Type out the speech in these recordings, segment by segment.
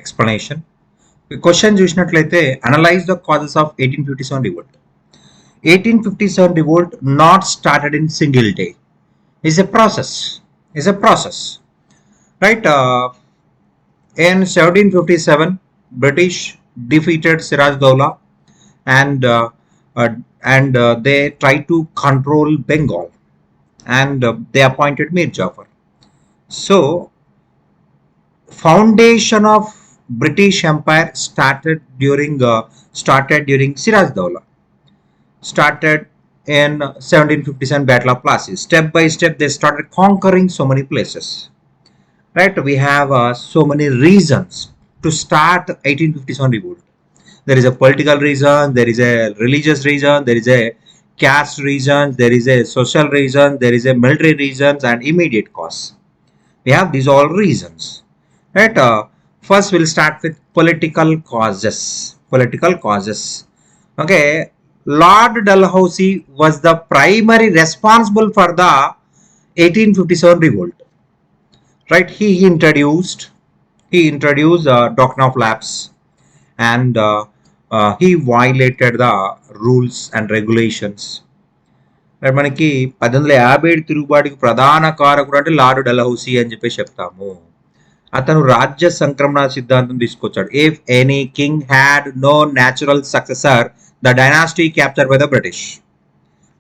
explanation. Question చూసినట్లయితే analyze the causes of 1857 revolt. 1857 revolt not started in single day. Is a process. Right? In 1757, British defeated Siraj Dowlah and they tried to control Bengal, and they appointed Mir Jafar. So foundation of British Empire started during Siraj Dowlah. Started in 1757 Battle of Plassey. Step by step, they started conquering so many places. Right? We have so many reasons to start 1857 revolt. There is a political reason, there is a religious reason, there is a caste reason, there is a social reason, there is a military reasons, and immediate cause. We have these all reasons. Right? First, we'll start with political causes. Okay. Lord Dalhousie was the primary responsible for the 1857 revolt. Right? He introduced doctrine of lapse, and he violated the rules and regulations. మనకి 1857 తిరుగుబాటుకి ప్రధాన కారకుడు అంటే lord Dalhousie అని చెప్పేసి చెప్తాము. అతను రాజ్య సంక్రమణ సిద్ధాంతం తీసుకొచ్చాడు. If any king had no natural successor, the dynasty captured by the British.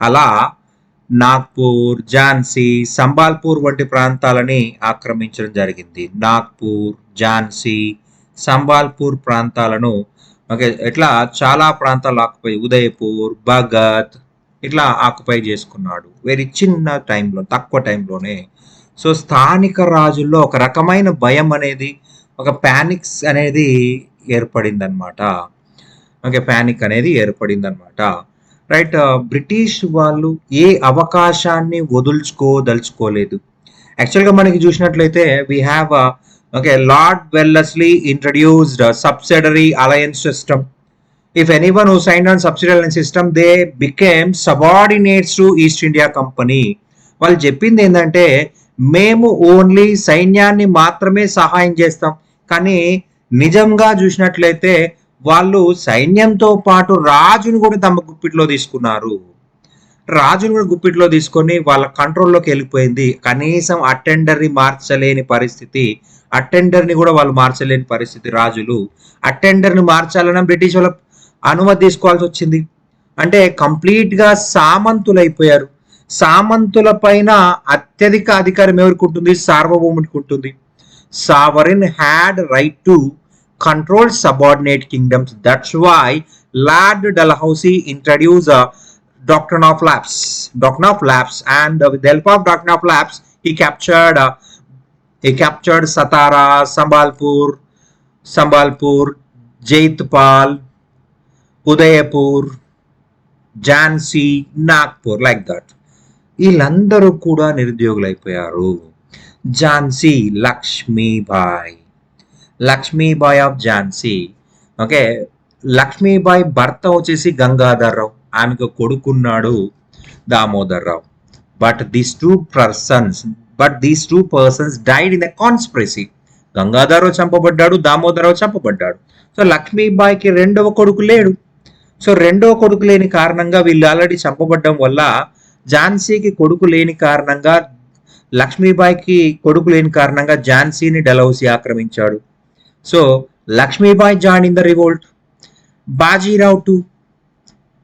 అలా నాగ్పూర్, ఝాన్సీ, సంబాల్పూర్ వంటి ప్రాంతాలని ఆక్రమించడం జరిగింది. నాగ్పూర్, ఝాన్సీ, సంబాల్పూర్ ప్రాంతాలను ఇట్లా చాలా ప్రాంతాలు ఆక్యుపై, ఉదయపూర్, భగత్ ఇట్లా ఆక్యుపై చేసుకున్నాడు. వెరీ చిన్న టైంలో, తక్కువ టైంలోనే. సో స్థానిక రాజుల్లో ఒక రకమైన భయం అనేది, ఒక ప్యానిక్స్ అనేది ఏర్పడింది అనమాట. ప్యానిక్ అనేది ఏర్పడిందనమాట. రైట్? బ్రిటిష్ వాళ్ళు ఏ అవకాశాన్ని వదులుచుకోదలుచుకోలేదు. యాక్చువల్గా మనకి చూసినట్లయితే we have lord Wellesley introduced subsidiary alliance system. If anyone who signed on subsidiary alliance system, they became subordinates to East India Company. వాళ్ళు చెప్పింది ఏంటంటే, మేము ఓన్లీ సైన్యాన్ని మాత్రమే సహాయం చేస్తాం, కానీ నిజంగా చూసినట్లయితే వాళ్ళు సైన్యంతో పాటు రాజును కూడా తమ గుప్పిట్లో తీసుకున్నారు. రాజును కూడా గుప్పిట్లో తీసుకొని వాళ్ళ కంట్రోల్లోకి వెళ్ళిపోయింది. కనీసం అటెండర్ని మార్చలేని పరిస్థితి, అటెండర్ని కూడా వాళ్ళు మార్చలేని పరిస్థితి. రాజులు అటెండర్ని మార్చాలన్నా బ్రిటిష్ వాళ్ళ అనుమతి తీసుకోవాల్సి వచ్చింది. అంటే కంప్లీట్గా సామంతులైపోయారు. సామంతుల పైన అత్యధిక అధికారం ఎవరికి ఉంటుంది? సార్వభౌమునికి ఉంటుంది. Sovereign had right to control subordinate kingdoms. That's why Lord Dalhousie introduced a doctrine of lapse, and with the help of doctrine of lapse, he captured Satara, Sambalpur, Jaitpal, Udayapur, Jhansi, Nagpur, like that. వీళ్ళందరూ కూడా నిరుద్యోగులైపోయారు. Jhansi Lakshmibai of Jhansi. Lakshmibai భర్త వచ్చేసి గంగాధర్ రావు, ఆమెకు కొడుకున్నాడు Damodar Rao. But these two persons died in the conspiracy. Gangadhar Rao చంపబడ్డాడు, దామోదర్ రావు చంపబడ్డాడు. So లక్ష్మీబాయికి రెండవ కొడుకు లేడు. సో రెండవ కొడుకు లేని కారణంగా, వీళ్ళు ఆల్రెడీ చంపబడ్డం వల్ల ఝాన్సీకి కొడుకు లేని కారణంగా, లక్ష్మీబాయికి కొడుకు లేని కారణంగా ఝాన్సీని Dalhousie ఆక్రమించాడు. So Lakshmibai joined in the revolt. Bajirao too,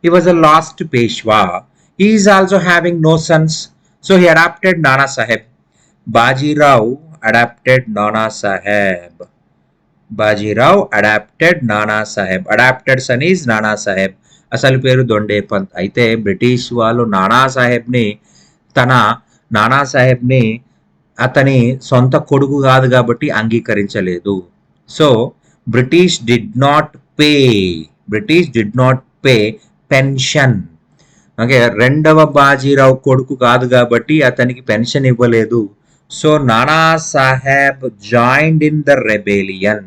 he was the last Peshwa. He is also having no sons, so he adopted Nana Saheb. Bajirao adopted Nana Saheb. Adopted son is Nana Saheb. అసలు పేరు దొండే పంత్. అయితే British వాళ్ళు నానా సాహెబ్ని అతని సొంత కొడుకు కాదు కాబట్టి అంగీకరించలేదు. So British did not pay pension. రెండవ బాజీరావు కొడుకు కాదు కాబట్టి అతనికి పెన్షన్ ఇవ్వలేదు. So Nana Sahib joined in the rebellion.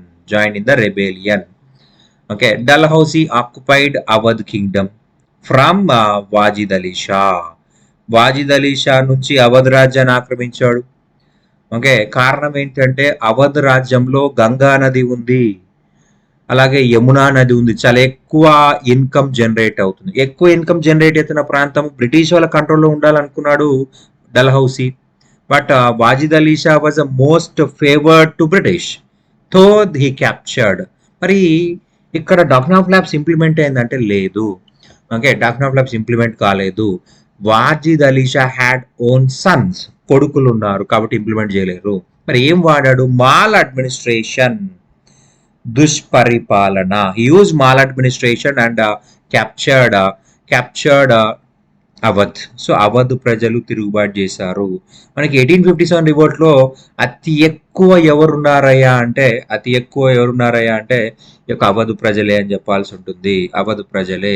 Dalhousie occupied Awadh kingdom from Wajid Ali Shah నుంచి అవధ్ రాజ్యాన్ని ఆక్రమించాడు. ఓకే, కారణం ఏంటంటే అవధ్ రాజ్యంలో గంగా నది ఉంది, అలాగే యమునా నది ఉంది. చాలా ఎక్కువ ఇన్కమ్ జనరేట్ అవుతుంది. ఎక్కువ ఇన్కమ్ జనరేట్ అవుతున్న ప్రాంతం బ్రిటిష్ వాళ్ళ కంట్రోల్లో ఉండాలనుకున్నాడు Dalhousie. But Wajid Ali Shah was a most favoured to British, తో హీ క్యాప్చర్డ్. మరి ఇక్కడ డాక్టర్ ఆఫ్ ల్యాబ్స్ ఇంప్లిమెంట్ అయిందంటే లేదు. Okay, doctrine of lapse implement కాలేదు. Wajid Ali Shah had own sons, కొడుకులు ఉన్నారు కాబట్టి ఇంప్లిమెంట్ చేయలేరు. మరి ఏం వాడాడు? మాల్ అడ్మినిస్ట్రేషన్, దుష్పరిపాలన. He used maladministration and captured Awadh. So Awadh ప్రజలు తిరుగుబాటు చేశారు. మనకి 1857 రివోల్ట్ లో అతి ఎక్కువ ఎవరున్నారయ్యా అంటే ఈ యొక్క అవధ్ ప్రజలే అని చెప్పాల్సి ఉంటుంది. అవధ్ ప్రజలే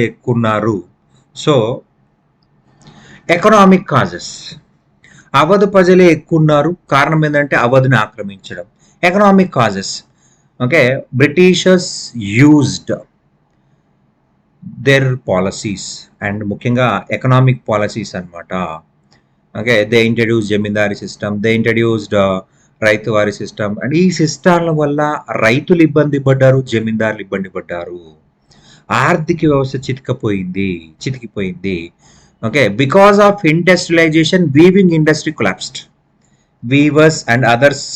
ఎక్కున్నారు. సో ఎకనామిక్ కాజెస్, అవధ్ ప్రజలే ఎక్కున్నారు. కారణం ఏంటంటే అవధ్ని ఆక్రమించడం. Economic causes, okay, Britishers used their policies, and ముఖ్యంగా ఎకనామిక్ పాలసీస్ అనమాట. Okay, they introduce zamindari system, they introduced ryotwari system. And ఈ సిస్టాల వల్ల రైతులు ఇబ్బంది పడ్డారు, జమీందారులు ఇబ్బంది పడ్డారు. ఆర్థిక వ్యవస్థ చితికిపోయింది. Okay, because of industrialisation weaving industry collapsed. Weavers and others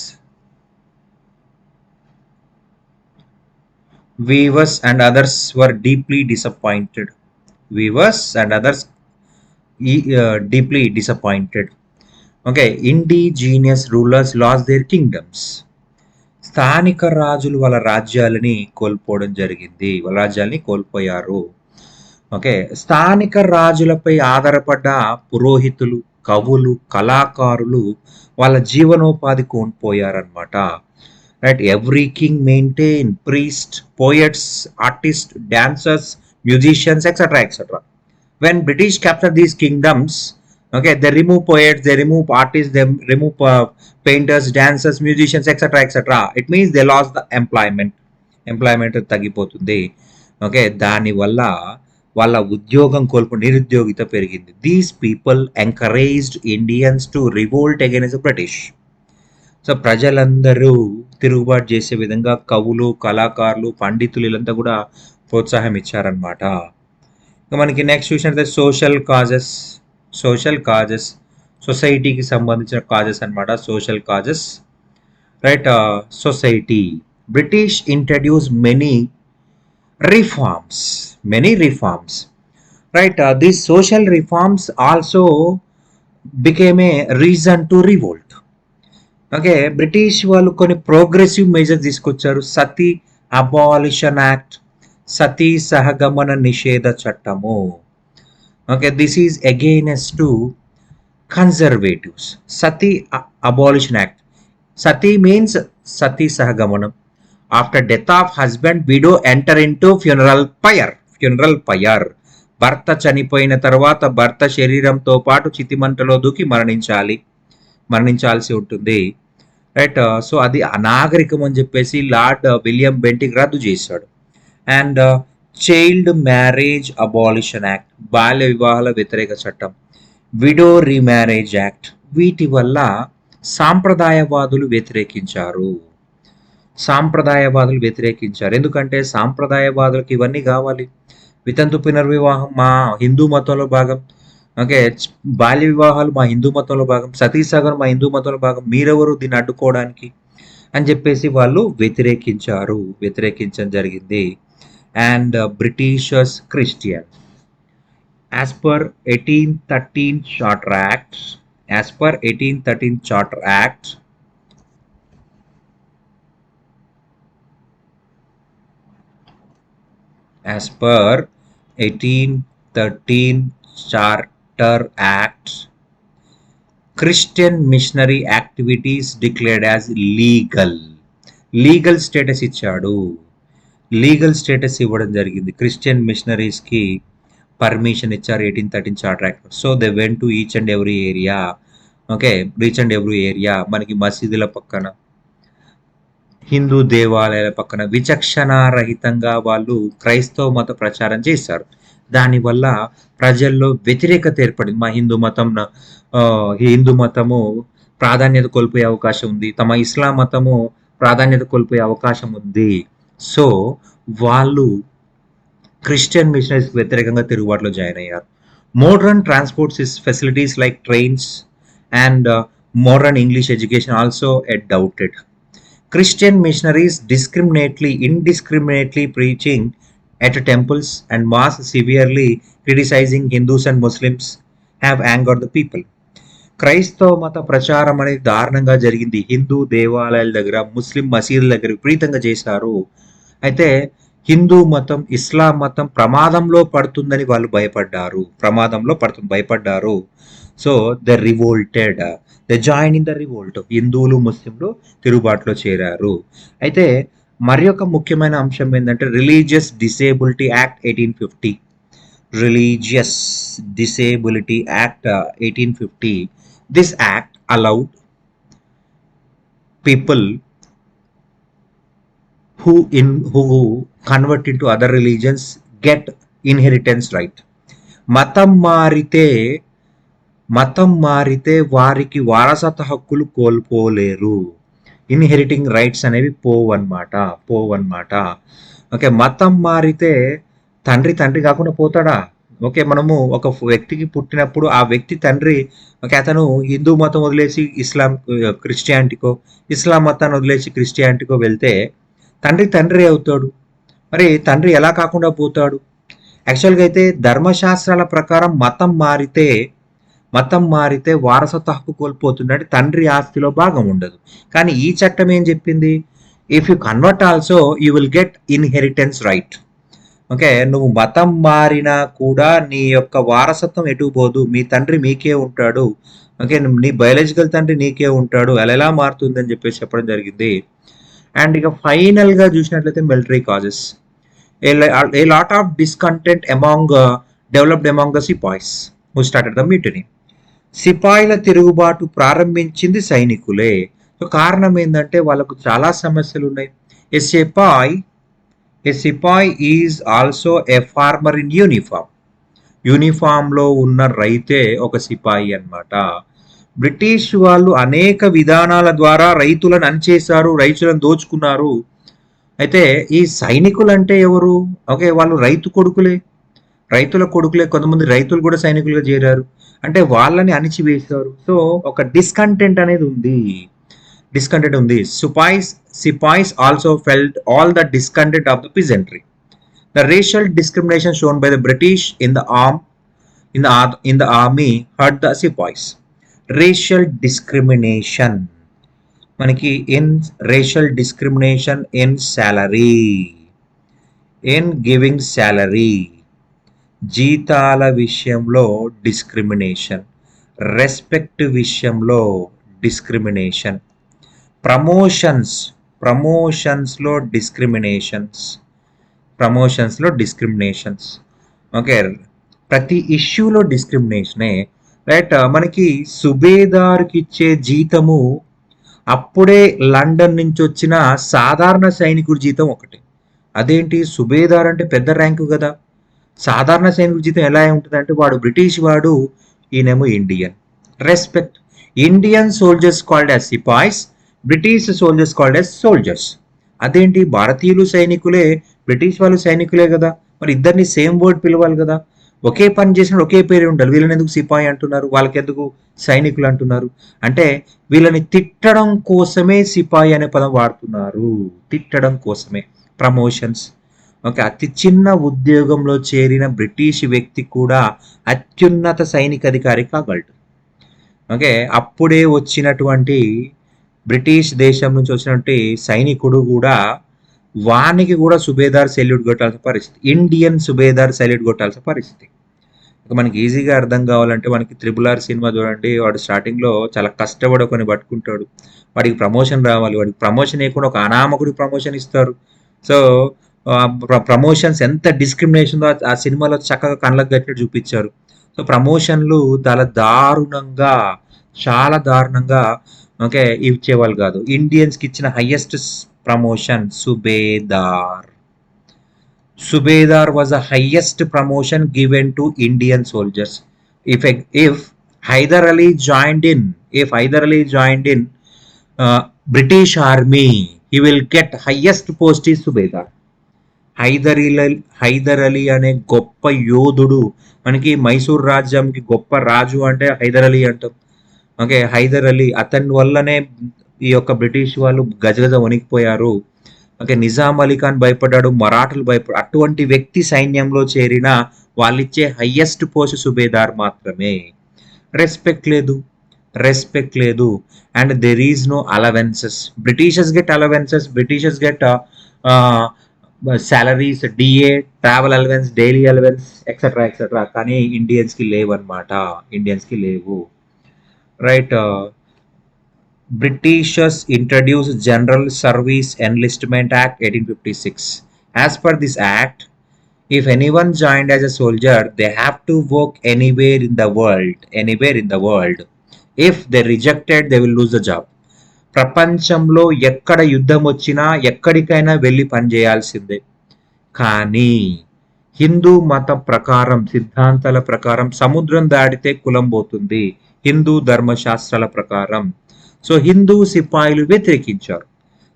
were deeply disappointed. Deeply disappointed. Okay, indigenous rulers lost their kingdoms. స్థానిక రాజులు వాళ్ళ రాజ్యాలని కోల్పోయారు. ఓకే, స్థానిక రాజులపై ఆధారపడ్డ పురోహితులు, కవులు, కళాకారులు వాళ్ళ జీవనోపాధి కోల్పోయారనమాట. Right, every king maintained priests, poets, artists, dancers, musicians, etc. When British captured these kingdoms, okay, they remove poets, they remove artists, they remove painters, dancers, musicians, etc. It means they lost the employment తగ్గిపోతుంది. Okay, దానివల్ల వాళ్ళ ఉద్యోగం నిరుద్యోగిత పెరిగింది. These people encouraged Indians to revolt against the British. So ప్రజలందరూ తిరుగుబాటు చేసే విధంగా కవులు, కళాకారులు, పండితులు వీళ్ళంతా కూడా ప్రోత్సాహం ఇచ్చారనమాట. ఇంకా మనకి నెక్స్ట్ చూసినట్లయితే సోషల్ కాజెస్, సొసైటీకి సంబంధించిన కాజెస్ అనమాట. Social causes, right. Society, British introduce many reforms, right. These social reforms also became a reason to revolt. Okay, British వాళ్ళు కొన్ని ప్రోగ్రెసివ్ మెజర్స్ తీసుకొచ్చారు. సతీ అబాలిషన్ యాక్ట్, సతీ సహగమన నిషేధ చట్టము. Okay, this is against to conservatives. Sati abolition act, sati means sati సహగమనం. After death of husband, widow enter in to funeral pyre. భర్త చనిపోయిన తర్వాత భర్త శరీరంతో పాటు చితిమంటలో దూకి మరణించాల్సి ఉంటుంది. రైట్. సో అది అనాగరికం అని చెప్పేసి లార్డ్ విలియం బెంటిక్ రద్దు చేశాడు. And child marriage abolition act, బాల్య వివాహాల వ్యతిరేక చట్టం, విడో రీమ్యారేజ్ యాక్ట్. వీటి వల్ల సాంప్రదాయవాదులు వ్యతిరేకించారు. ఎందుకంటే సాంప్రదాయవాదులకు ఇవన్నీ కావాలి. వితంతు పునర్వివాహం మా హిందూ మతంలో భాగం. ఓకే, బాల్య వివాహాలు మా హిందూ మతంలో భాగం, సతీసగం మా హిందూ మతంలో భాగం, మీరెవరు దీన్ని అడ్డుకోవడానికి అని చెప్పేసి వాళ్ళు వ్యతిరేకించడం జరిగింది. And Britishers Christian, as per 1813 charter act, as per 1813 Charter Act, Christian missionary activities declared as legal status ఇచ్చాడు. లీగల్ స్టేటస్ ఇవ్వడం జరిగింది. క్రిస్టియన్ మిషనరీస్ కి పర్మిషన్ ఇచ్చారు 1813 charter act. So they went to each and every area. Okay, మనకి మసీదుల పక్కన, హిందూ దేవాలయాల పక్కన విచక్షణారహితంగా వాళ్ళు క్రైస్తవ మత ప్రచారం చేశారు. దానివల్ల ప్రజల్లో వ్యతిరేకత ఏర్పడింది. మా హిందూ మతము ప్రాధాన్యత కోల్పోయే అవకాశం ఉంది, తమ ఇస్లాం మతము ప్రాధాన్యత కోల్పోయే అవకాశం ఉంది. సో వాళ్ళు క్రిస్టియన్ మిషనరీస్కి వ్యతిరేకంగా తిరుగుబాటులో జాయిన్ అయ్యారు. Modern transport facilities like trains and modern English education also doubted. Christian missionaries indiscriminately preaching at temples and mosques, severely criticizing Hindus and Muslims, have angered the people. క్రైస్తవ మత ప్రచారం అనేది దారుణంగా జరిగింది. హిందూ దేవాలయాల దగ్గర, ముస్లిం మసీదుల దగ్గర విపరీతంగా చేశారు. అయితే హిందూ మతం, ఇస్లాం మతం ప్రమాదంలో పడుతుందని వాళ్ళు భయపడ్డారు. So the revolted, the join in the revolt. హిందువులు ముస్లింలు తిరుగుబాటులో చేరారు. అయితే మరి ఒక ముఖ్యమైన అంశం ఏంటంటే religious disability act 1850. Religious disability act 1850. This act allowed people who convert into other religions get inheritance right. మతం మారితే వారికి వారసత్వ హక్కులు కోల్పోలేరు. ఇన్హెరిటింగ్ రైట్స్ అనేవి పోవన్నమాట. ఓకే, మతం మారితే తండ్రి కాకుండా పోతాడా? ఓకే, మనము ఒక వ్యక్తికి పుట్టినప్పుడు ఆ వ్యక్తి తండ్రి, ఓకే, అతను హిందూ మతం వదిలేసి ఇస్లాం మతాన్ని వదిలేసి క్రిస్టియానిటీకో వెళ్తే తండ్రి అవుతాడు. మరి తండ్రి ఎలా కాకుండా పోతాడు? యాక్చువల్గా అయితే ధర్మశాస్త్రాల ప్రకారం మతం మారితే వారసత్వ హక్కు కోల్పోతుందంటే తండ్రి ఆస్తిలో భాగం ఉండదు. కానీ ఈ చట్టం ఏం చెప్పింది? If you convert also you will get inheritance right. Okay, నువ్వు మతం మారినా కూడా నీ యొక్క వారసత్వం ఎటు పోదు, మీ తండ్రి మీకే ఉంటాడు. ఓకే, నీ బయాలజికల్ తండ్రి నీకే ఉంటాడు. అలా ఎలా మారుతుంది అని చెప్పడం జరిగింది. అండ్ ఇక ఫైనల్గా చూసినట్లయితే military causes. A lot of discontent developed among the sepoys who started the mutiny. సిపాయిల తిరుగుబాటు ప్రారంభించింది సైనికులే. సో కారణం ఏంటంటే వాళ్ళకు చాలా సమస్యలు ఉన్నాయి. A sepoy is also a farmer in యూనిఫామ్లో ఉన్న రైతే ఒక సిపాయి అన్నమాట. బ్రిటిష్ వాళ్ళు అనేక విధానాల ద్వారా రైతులను అణిచేశారు, రైతులను దోచుకున్నారు. అయితే ఈ సైనికులు అంటే ఎవరు? ఓకే, వాళ్ళు రైతుల కొడుకులే. కొంతమంది రైతులు కూడా సైనికులుగా చేరారు. అంటే వాళ్ళని అణిచివేశారు. సో ఒక డిస్కంటెంట్ అనేది ఉంది. Sepoys also felt all the discontent of the peasantry. The racial discrimination shown by the British in the army hurt the sepoys. Racial discrimination. మనకి racial discrimination in salary, in giving salary, జీతాల విషయంలో discrimination, respect విషయంలో discrimination, ప్రమోషన్స్లో discriminations. Okay, ప్రతి ఇష్యూలో డిస్క్రిమినేషనే. Right, మనకి సుబేదార్కి ఇచ్చే జీతము అప్పుడే లండన్ నుంచి వచ్చిన సాధారణ సైనికుడి జీతం ఒకటి. అదేంటి, సుబేదార్ అంటే పెద్ద ర్యాంకు కదా. సాధారణ సైనికుడి జీతం ఎలా ఉంటుందంటే వాడు బ్రిటిష్ వాడు, ఈయనేమో Indian. Respect, Indian soldiers called as sepoys, British soldiers called as soldiers. అదేంటి, భారతీయులు సైనికులే, బ్రిటిష్ వాళ్ళు సైనికులే కదా, మరి ఇద్దరిని సేమ్ వర్డ్ పిలవాలి కదా. ఒకే పని చేసిన ఒకే పేరు ఉండాలి. వీళ్ళని ఎందుకు సిపాయి అంటున్నారు, వాళ్ళకి ఎందుకు సైనికులు అంటున్నారు? అంటే వీళ్ళని తిట్టడం కోసమే సిపాయి అనే పదం వాడుతున్నారు, తిట్టడం కోసమే. ప్రమోషన్స్. ఓకే, అతి చిన్న ఉద్యోగంలో చేరిన బ్రిటిష్ వ్యక్తి కూడా అత్యున్నత సైనిక అధికారి కాగలడు. ఓకే, అప్పుడే వచ్చినటువంటి బ్రిటిష్ దేశం నుంచి వచ్చినటువంటి సైనికుడు కూడా, వానికి కూడా సుబేదార్ సెల్యూట్ కొట్టాల్సిన పరిస్థితి, ఇండియన్ సుబేదార్ సెల్యూట్ కొట్టాల్సిన పరిస్థితి. మనకి ఈజీగా అర్థం కావాలంటే మనకి RRR సినిమా చూడండి. వాడు స్టార్టింగ్లో చాలా కష్టపడి కొన్ని పట్టుకుంటాడు, వాడికి ప్రమోషన్ రావాలి. వాడికి ప్రమోషన్ వేయకుండా ఒక అనామకుడికి ప్రమోషన్ ఇస్తారు. సో ప్రమోషన్స్ ఎంత డిస్క్రిమినేషన్ ఆ సినిమాలో చక్కగా కళ్ళకు కట్టినట్టు చూపించారు. సో ప్రమోషన్లు చాలా దారుణంగా ఓకే ఇచ్చేవాళ్ళు కాదు. ఇండియన్స్కి ఇచ్చిన highest promotion subedar. Subedar was the highest promotion given to Indian soldiers. If Hyder Ali joined in, if Hyder Ali joined in British Army, he will get highest post is Subedar. Hyder Ali అనే గొప్ప యోధుడు, మనకి మైసూర్ రాజ్యంకి గొప్ప రాజు అంటే హైదర్ అలీ అంటాం. ఓకే, హైదర్ అలీ అతని వల్లనే ఈ యొక్క బ్రిటిష్ వాళ్ళు గజగజ వణికిపోయారు. ఓకే, నిజాం అలీ ఖాన్ భయపడ్డాడు, మరాఠులు భయపడ్డాడు. అటువంటి వ్యక్తి సైన్యంలో చేరిన వాళ్ళిచ్చే హయ్యెస్ట్ పోస్ట్ సుబేదార్ మాత్రమే. రెస్పెక్ట్ లేదు, రెస్పెక్ట్ లేదు. And there is no allowances. Britishers get allowances, Britishers get salaries, DA, travel allowance, daily allowance, etcetera etcetera. కానీ ఇండియన్స్కి లేవు అనమాట, ఇండియన్స్కి లేవు. Right. Britishers introduced General Service Enlistment Act 1856. As per this act, if anyone joined as a soldier, they have to work anywhere in the world, anywhere in the world. If they rejected, they will lose the job. ప్రపంచంలో ఎక్కడ యుద్ధం వచ్చినా ఎక్కడికైనా వెళ్ళి పనిచేయాల్సిందే. కానీ హిందూ మత ప్రకారం, సిద్ధాంతాల ప్రకారం సముద్రం దాటితే కులం పోతుంది, హిందూ ధర్మశాస్త్రాల ప్రకారం. సో హిందూ సిపాయిలు వ్యతిరేకించారు.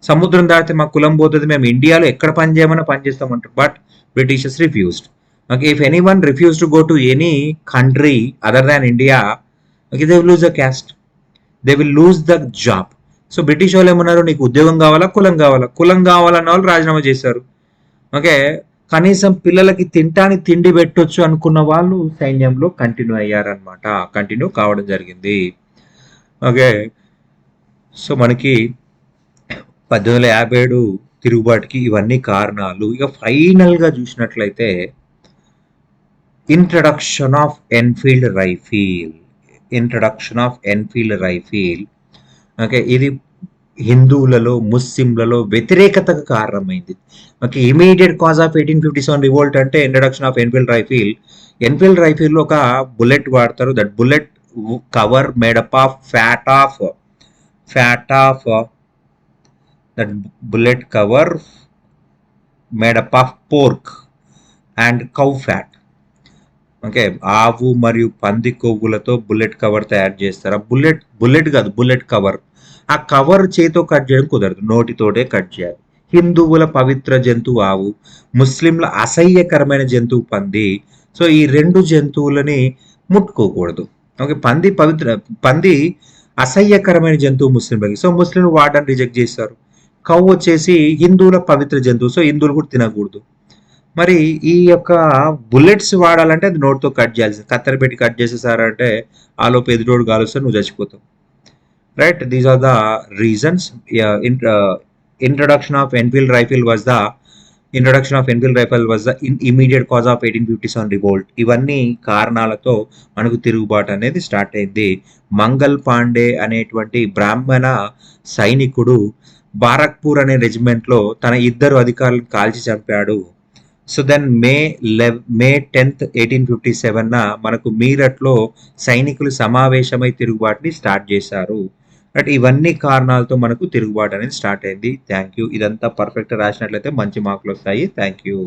సముద్రం దాటితే మా కులం పోతుంది, మేము ఇండియాలో ఎక్కడ పని చేయమన్నా పని చేస్తామంటారు. But Britishers refused. Okay, if any one refuse to go to any country other than India, okay, they will lose the caste, they will lose the job. So British వాళ్ళు ఏమన్నారు, నీకు ఉద్యోగం కావాలా, కులం కావాలా? కులం కావాలన్న వాళ్ళు రాజీనామా చేశారు. ఓకే, కనీసం పిల్లలకి తింటానికి తిండి పెట్టొచ్చు అనుకున్న వాళ్ళు సైన్యంలో కంటిన్యూ అయ్యారనమాట, కంటిన్యూ కావడం జరిగింది. ఓకే, సో మనకి 1857 తిరుగుబాటుకి ఇవన్నీ కారణాలు. ఇక ఫైనల్గా చూసినట్లయితే introduction of Enfield rifle, introduction of Enfield rifle. Okay, ఇది హిందువులలో, ముస్లింలలో వ్యతిరేకతకు కారణమైంది. Okay, immediate cause of 1857 revolt అంటే introduction of Enfield rifle. Enfield రైఫిల్లో ఒక బుల్లెట్ వాడతారు. That bullet cover made up of fat of that bullet cover made up of pork and cow fat. Okay, ఆవు మరియు పంది కొవ్వులతో బుల్లెట్ కవర్ తయారు చేస్తారు. ఆ బుల్లెట్ కాదు, బుల్లెట్ కవర్. ఆ కవర్ చేతితో కట్ చేయడం కుదరదు, నోటితోటే కట్ చేయాలి. హిందువుల పవిత్ర జంతువు ఆవు, ముస్లింల అసహ్యకరమైన జంతువు పంది. సో ఈ రెండు జంతువులని ముట్టుకోకూడదు. ఓకే, పంది అసహ్యకరమైన జంతువు ముస్లింలకి, సో ముస్లింలు వాడని రిజెక్ట్ చేస్తారు. కవ్వు వచ్చేసి హిందువుల పవిత్ర జంతువు, సో హిందువులు కూడా తినకూడదు. మరి ఈ యొక్క బుల్లెట్స్ వాడాలంటే అది నోట్తో కట్ చేయాల్సింది. కత్తెర పెట్టి కట్ చేసేసారంటే ఆలోపు ఎదురోడు కాలుస్తే నువ్వు చచ్చిపోతావు. Right, these are the reasons. Introduction of Enfield rifle was the immediate cause of 1857 revolt. ఇవన్నీ కారణాలతో మనకు తిరుగుబాటు అనేది స్టార్ట్ అయింది. మంగల్ పాండే అనేటువంటి బ్రాహ్మణ సైనికుడు బారక్పూర్ అనే రెజిమెంట్లో తన 2 అధికారులను కాల్చి చంపాడు. సో దెన్ మే 10th 1857 మనకు మీరట్లో సైనికులు సమావేశమై తిరుగుబాటుని స్టార్ట్ చేశారు. బట్ ఇవన్నీ కారణాలతో మనకు తిరుగుబాటు అనేది స్టార్ట్ అయింది. Thank you. ఇదంతా పర్ఫెక్ట్ రాసినట్లయితే మంచి మార్కులు వస్తాయి. Thank you.